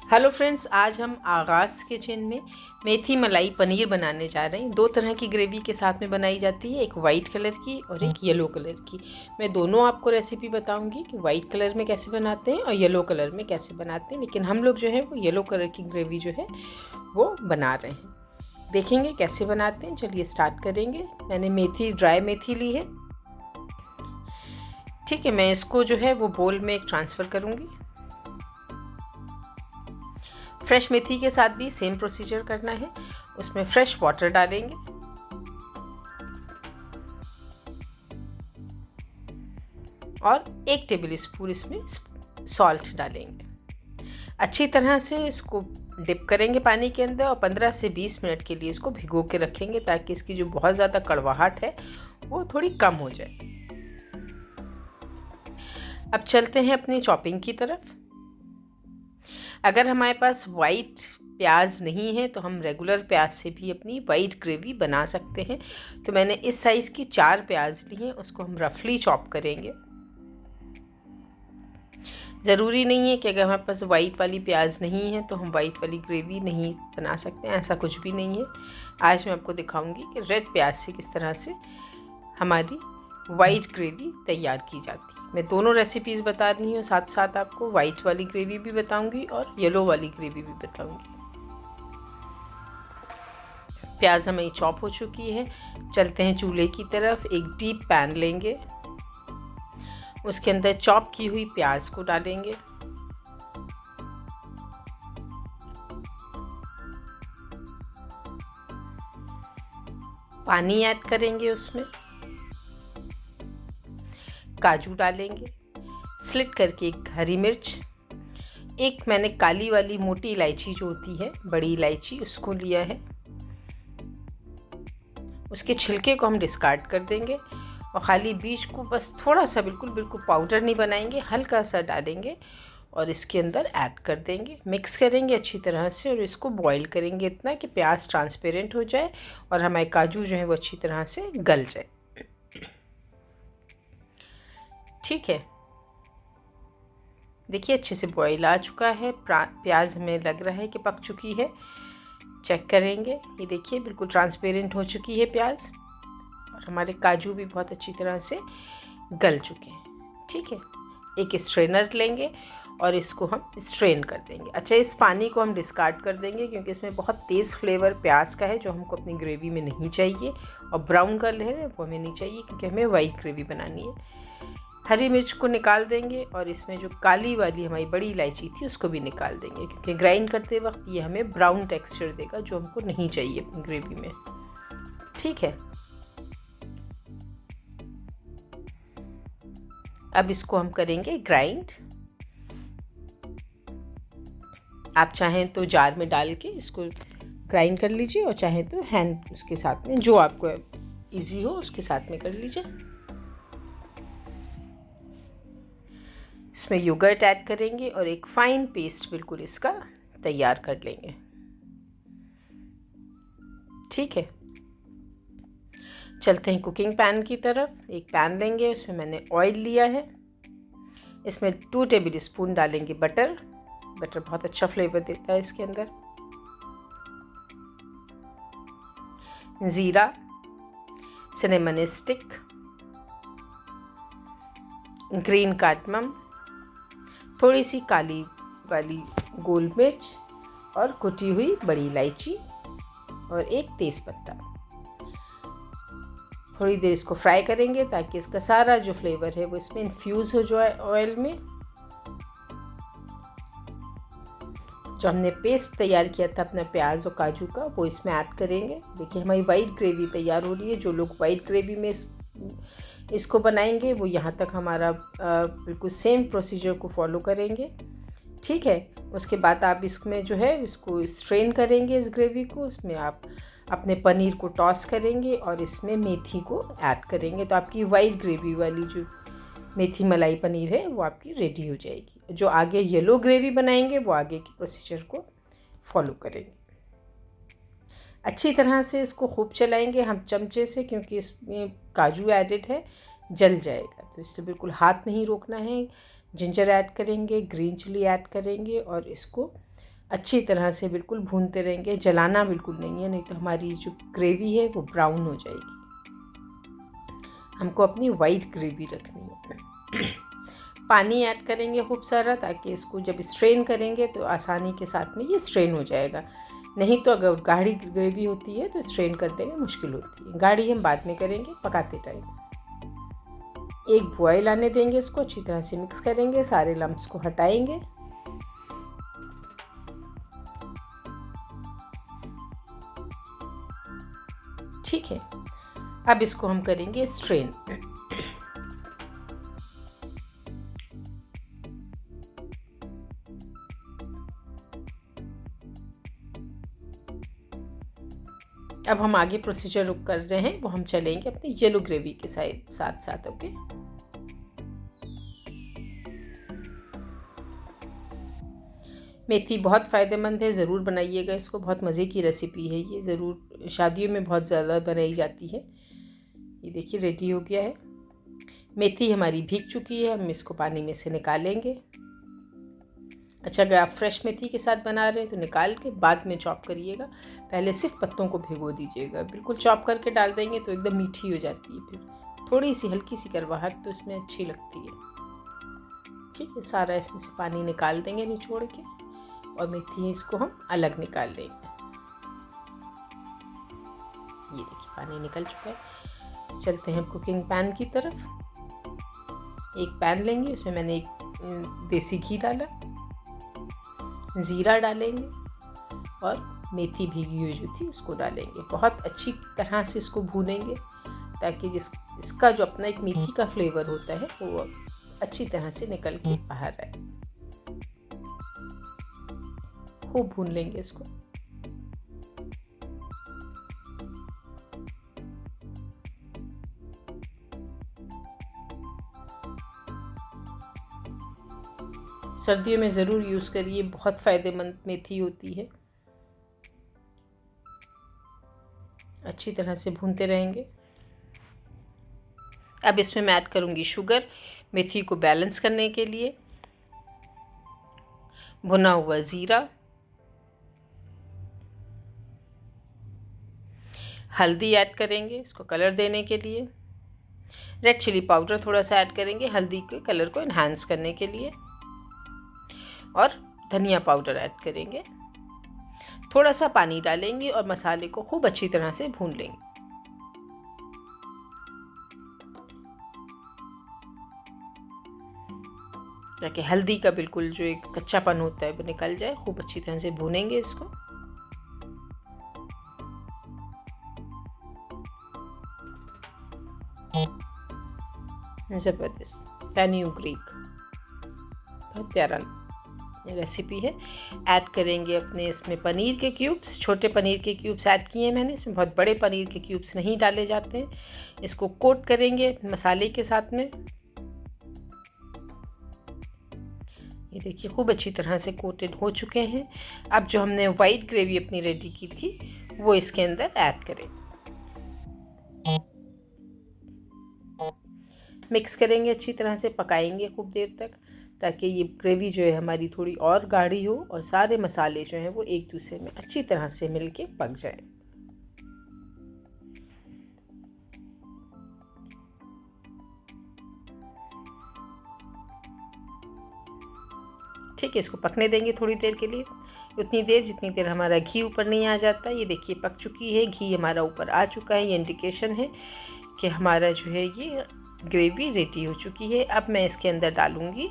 Hello friends, आज हम आगाज़ किचन में मेथी मलाई पनीर बनाने जा रहे हैं। दो तरह की ग्रेवी के साथ में बनाई जाती है, एक वाइट कलर की और एक येलो कलर की। मैं दोनों आपको रेसिपी बताऊंगी कि वाइट कलर में कैसे बनाते हैं और येलो कलर में कैसे बनाते हैं, लेकिन हम लोग जो है वो येलो कलर की ग्रेवी जो है वो बना रहे हैं। देखेंगे कैसे बनाते हैं। चलिए स्टार्ट करेंगे। मैंने मेथी, ड्राई मेथी ली है। ठीक है, मैं इसको जो है वो बोल में ट्रांसफ़र करूँगी। फ्रेश मेथी के साथ भी सेम प्रोसीजर करना है। उसमें फ्रेश वाटर डालेंगे और 1 टेबल स्पून इसमें सॉल्ट डालेंगे। अच्छी तरह से इसको डिप करेंगे पानी के अंदर और 15 से 20 मिनट के लिए इसको भिगो के रखेंगे, ताकि इसकी जो बहुत ज़्यादा कड़वाहट है वो थोड़ी कम हो जाए। अब चलते हैं अपनी चॉपिंग की तरफ। अगर हमारे पास वाइट प्याज नहीं है तो हम रेगुलर प्याज से भी अपनी वाइट ग्रेवी बना सकते हैं। तो मैंने इस साइज़ की 4 प्याज ली हैं, उसको हम रफली चॉप करेंगे। ज़रूरी नहीं है कि अगर हमारे पास वाइट वाली प्याज नहीं है तो हम वाइट वाली ग्रेवी नहीं बना सकते, ऐसा कुछ भी नहीं है। आज मैं आपको दिखाऊंगी कि रेड प्याज से किस तरह से हमारी वाइट ग्रेवी तैयार की जाती है। मैं दोनों रेसिपीज़ बता रही हूँ, साथ साथ आपको वाइट वाली ग्रेवी भी बताऊंगी और येलो वाली ग्रेवी भी बताऊंगी। प्याज हमें चॉप हो चुकी है। चलते हैं चूल्हे की तरफ। एक डीप पैन लेंगे, उसके अंदर चॉप की हुई प्याज को डालेंगे। पानी ऐड करेंगे, उसमें काजू डालेंगे, स्लिट करके एक हरी मिर्च, एक मैंने काली वाली मोटी इलायची जो होती है, बड़ी इलायची, उसको लिया है। उसके छिलके को हम डिस्कार्ड कर देंगे और खाली बीज को बस थोड़ा सा, बिल्कुल पाउडर नहीं बनाएंगे, हल्का सा डालेंगे और इसके अंदर ऐड कर देंगे। मिक्स करेंगे अच्छी तरह से और इसको बॉईल करेंगे इतना कि प्याज ट्रांसपेरेंट हो जाए और हमारे काजू जो है वो अच्छी तरह से गल जाए। ठीक है, देखिए अच्छे से बॉईल आ चुका है। प्याज हमें लग रहा है कि पक चुकी है। चेक करेंगे, ये देखिए बिल्कुल ट्रांसपेरेंट हो चुकी है प्याज और हमारे काजू भी बहुत अच्छी तरह से गल चुके हैं। ठीक है, एक स्ट्रेनर लेंगे और इसको हम स्ट्रेन कर देंगे। अच्छा, इस पानी को हम डिस्कार्ड कर देंगे क्योंकि इसमें बहुत तेज़ फ्लेवर प्याज का है जो हमको अपनी ग्रेवी में नहीं चाहिए, और ब्राउन कलर है वो हमें नहीं चाहिए क्योंकि हमें वाइट ग्रेवी बनानी है। हरी मिर्च को निकाल देंगे और इसमें जो काली वाली हमारी बड़ी इलायची थी उसको भी निकाल देंगे, क्योंकि ग्राइंड करते वक्त ये हमें ब्राउन टेक्सचर देगा जो हमको नहीं चाहिए अपनी ग्रेवी में। ठीक है, अब इसको हम करेंगे ग्राइंड। आप चाहें तो जार में डाल के इसको ग्राइंड कर लीजिए और चाहें तो हैंड उसके साथ में, जो आपको इजी हो उसके साथ में कर लीजिए। इसमें योगर्ट ऐड करेंगे और एक फाइन पेस्ट बिल्कुल इसका तैयार कर लेंगे। ठीक है, चलते हैं कुकिंग पैन की तरफ। एक पैन लेंगे, उसमें मैंने ऑयल लिया है। इसमें 2 टेबल स्पून डालेंगे बटर। बटर बहुत अच्छा फ्लेवर देता है इसके अंदर। ज़ीरा, सिनेमन स्टिक, ग्रीन कार्डमम, थोड़ी सी काली वाली गोल मिर्च और कुटी हुई बड़ी इलायची और एक तेज़पत्ता। थोड़ी देर इसको फ्राई करेंगे ताकि इसका सारा जो फ्लेवर है वो इसमें इन्फ्यूज़ हो जाए ऑयल में। जो हमने पेस्ट तैयार किया था अपना प्याज और काजू का, वो इसमें ऐड करेंगे। देखिए हमारी वाइट ग्रेवी तैयार हो रही है। जो लोग वाइट ग्रेवी में इसको बनाएंगे वो यहाँ तक हमारा बिल्कुल सेम प्रोसीजर को फॉलो करेंगे। ठीक है, उसके बाद आप इसमें जो है इसको स्ट्रेन करेंगे इस ग्रेवी को। उसमें आप अपने पनीर को टॉस करेंगे और इसमें मेथी को ऐड करेंगे, तो आपकी वाइट ग्रेवी वाली जो मेथी मलाई पनीर है वो आपकी रेडी हो जाएगी। जो आगे येलो ग्रेवी बनाएंगे वो आगे की प्रोसीजर को फॉलो करेंगे। अच्छी तरह से इसको खूब चलाएंगे हम चमचे से, क्योंकि इसमें काजू एडेड है, जल जाएगा, तो इसलिए बिल्कुल हाथ नहीं रोकना है। जिंजर ऐड करेंगे, ग्रीन चिली ऐड करेंगे और इसको अच्छी तरह से बिल्कुल भूनते रहेंगे, जलाना बिल्कुल नहीं है, नहीं तो हमारी जो ग्रेवी है वो ब्राउन हो जाएगी। हमको अपनी वाइट ग्रेवी रखनी है। पानी ऐड करेंगे खूब सारा, ताकि इसको जब स्ट्रेन करेंगे तो आसानी के साथ में ये स्ट्रेन हो जाएगा। नहीं तो अगर गाढ़ी ग्रेवी होती है तो स्ट्रेन करने में मुश्किल होती है। गाढ़ी हम बाद में करेंगे पकाते टाइम। एक बॉयल आने देंगे, इसको अच्छी तरह से मिक्स करेंगे, सारे लम्प्स को हटाएंगे। ठीक है, अब इसको हम करेंगे स्ट्रेन। अब हम आगे प्रोसीजर कर रहे हैं, वो हम चलेंगे अपनी येलो ग्रेवी के साथ साथ। ओके, मेथी बहुत फ़ायदेमंद है, ज़रूर बनाइएगा इसको। बहुत मज़े की रेसिपी है ये, ज़रूर शादियों में बहुत ज़्यादा बनाई जाती है। ये देखिए रेडी हो गया है। मेथी हमारी भीग चुकी है, हम इसको पानी में से निकालेंगे। अच्छा, अगर आप फ्रेश मेथी के साथ बना रहे हैं तो निकाल के बाद में चॉप करिएगा, पहले सिर्फ पत्तों को भिगो दीजिएगा। बिल्कुल चॉप करके डाल देंगे तो एकदम मीठी हो जाती है, फिर थोड़ी सी हल्की सी कड़वाहट तो इसमें अच्छी लगती है। ठीक है, सारा इसमें से पानी निकाल देंगे निचोड़ के, और मेथी इसको हम अलग निकाल लेंगे। ये देखिए पानी निकल चुका है। चलते हैं कुकिंग पैन की तरफ। एक पैन लेंगे, उसमें मैंने एक देसी घी डाला, ज़ीरा डालेंगे और मेथी भीगी हुई जो थी उसको डालेंगे। बहुत अच्छी तरह से इसको भूनेंगे, ताकि इसका जो अपना एक मेथी का फ्लेवर होता है वो अच्छी तरह से निकल के बाहर आए। खूब भून लेंगे इसको। सर्दियों में ज़रूर यूज़ करिए, बहुत फ़ायदेमंद मेथी होती है। अच्छी तरह से भूनते रहेंगे। अब इसमें मैं ऐड करूँगी शुगर, मेथी को बैलेंस करने के लिए। भुना हुआ ज़ीरा, हल्दी ऐड करेंगे इसको कलर देने के लिए। रेड चिली पाउडर थोड़ा सा ऐड करेंगे हल्दी के कलर को इन्हांस करने के लिए। और धनिया पाउडर ऐड करेंगे। थोड़ा सा पानी डालेंगे और मसाले को खूब अच्छी तरह से भून लेंगे। ताकि हल्दी का बिल्कुल जो एक कच्चापन होता है वो निकल जाए। खूब अच्छी तरह से भूनेंगे इसको। ज़बरदस्त फेनुग्रीक, बहुत प्यारा रेसिपी है। ऐड करेंगे अपने इसमें पनीर के क्यूब्स, छोटे पनीर के क्यूब्स ऐड किए मैंने, इसमें बहुत बड़े पनीर के क्यूब्स नहीं डाले जाते हैं। इसको कोट करेंगे मसाले के साथ में। ये देखिए खूब अच्छी तरह से कोटेड हो चुके हैं। अब जो हमने वाइट ग्रेवी अपनी रेडी की थी वो इसके अंदर ऐड करें। मिक्स करेंगे, अच्छी तरह से पकाएंगे खूब देर तक, ताकि ये ग्रेवी जो है हमारी थोड़ी और गाढ़ी हो और सारे मसाले जो हैं वो एक दूसरे में अच्छी तरह से मिलके पक जाए। ठीक है, इसको पकने देंगे थोड़ी देर के लिए, उतनी देर जितनी देर हमारा घी ऊपर नहीं आ जाता। ये देखिए पक चुकी है, घी हमारा ऊपर आ चुका है। ये इंडिकेशन है कि हमारा जो है ये ग्रेवी रेडी हो चुकी है। अब मैं इसके अंदर डालूँगी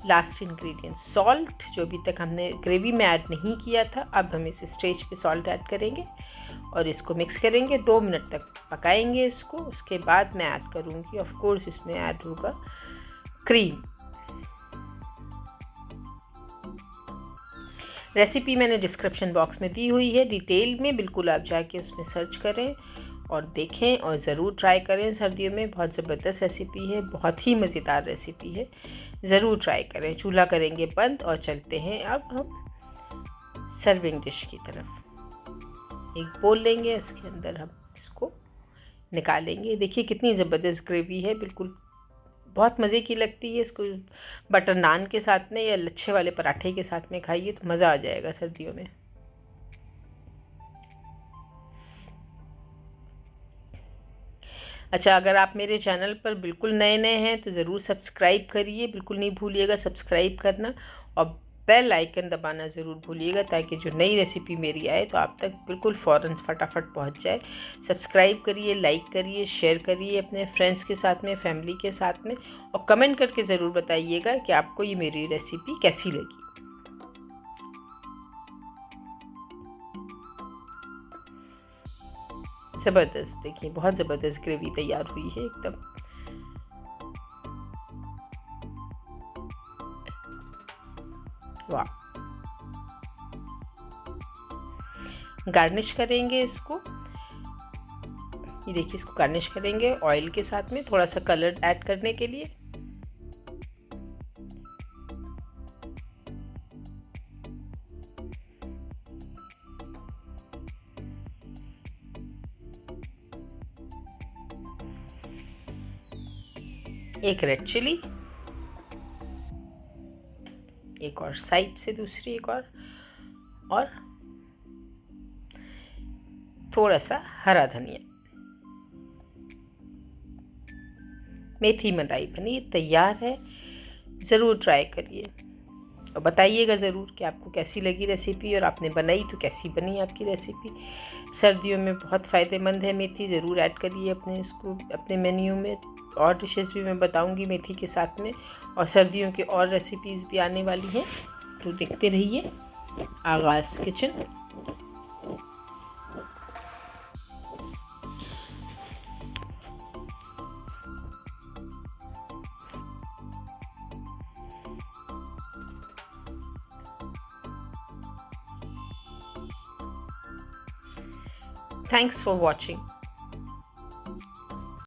लास्ट इंग्रेडिएंट सॉल्ट, जो अभी तक हमने ग्रेवी में ऐड नहीं किया था। अब हम इस स्टेज पे सॉल्ट ऐड करेंगे और इसको मिक्स करेंगे। 2 मिनट तक पकाएंगे इसको। उसके बाद मैं ऐड करूँगी, ऑफ कोर्स इसमें ऐड होगा क्रीम। रेसिपी मैंने डिस्क्रिप्शन बॉक्स में दी हुई है डिटेल में, बिल्कुल आप जाके उसमें सर्च करें और देखें और ज़रूर ट्राई करें। सर्दियों में बहुत ज़बरदस्त रेसिपी है, बहुत ही मज़ेदार रेसिपी है, ज़रूर ट्राई करें। चूल्हा करेंगे बंद और चलते हैं अब हम सर्विंग डिश की तरफ। एक बोल लेंगे, उसके अंदर हम इसको निकालेंगे। देखिए कितनी ज़बरदस्त ग्रेवी है, बिल्कुल बहुत मज़े की लगती है। इसको बटर नान के साथ में या लच्छे वाले पराठे के साथ में खाइए तो मज़ा आ जाएगा सर्दियों में। अच्छा, अगर आप मेरे चैनल पर बिल्कुल नए नए हैं तो ज़रूर सब्सक्राइब करिए, बिल्कुल नहीं भूलिएगा सब्सक्राइब करना, और बेल आइकन दबाना ज़रूर भूलिएगा, ताकि जो नई रेसिपी मेरी आए तो आप तक बिल्कुल फ़ौरन फटाफट पहुंच जाए। सब्सक्राइब करिए, लाइक करिए, शेयर करिए अपने फ्रेंड्स के साथ में, फैमिली के साथ में, और कमेंट करके ज़रूर बताइएगा कि आपको ये मेरी रेसिपी कैसी लगी। ज़बरदस्त, देखिए बहुत ज़बरदस्त ग्रेवी तैयार हुई है एकदम। वाह। गार्निश करेंगे इसको, ये देखिए इसको गार्निश करेंगे ऑयल के साथ में, थोड़ा सा कलर ऐड करने के लिए। एक रेड चिली, एक और साइड से दूसरी, एक और थोड़ा सा हरा धनिया। मेथी मलाई पनीर तैयार है, ज़रूर ट्राई करिए और बताइएगा ज़रूर कि आपको कैसी लगी रेसिपी, और आपने बनाई तो कैसी बनी आपकी रेसिपी। सर्दियों में बहुत फ़ायदेमंद है मेथी, ज़रूर ऐड करिए इसको अपने मेन्यू में। और डिशेस भी मैं बताऊंगी मेथी के साथ में, और सर्दियों की और रेसिपीज़ भी आने वाली हैं, तो देखते रहिए आगाज़ किचन। Thanks for watching.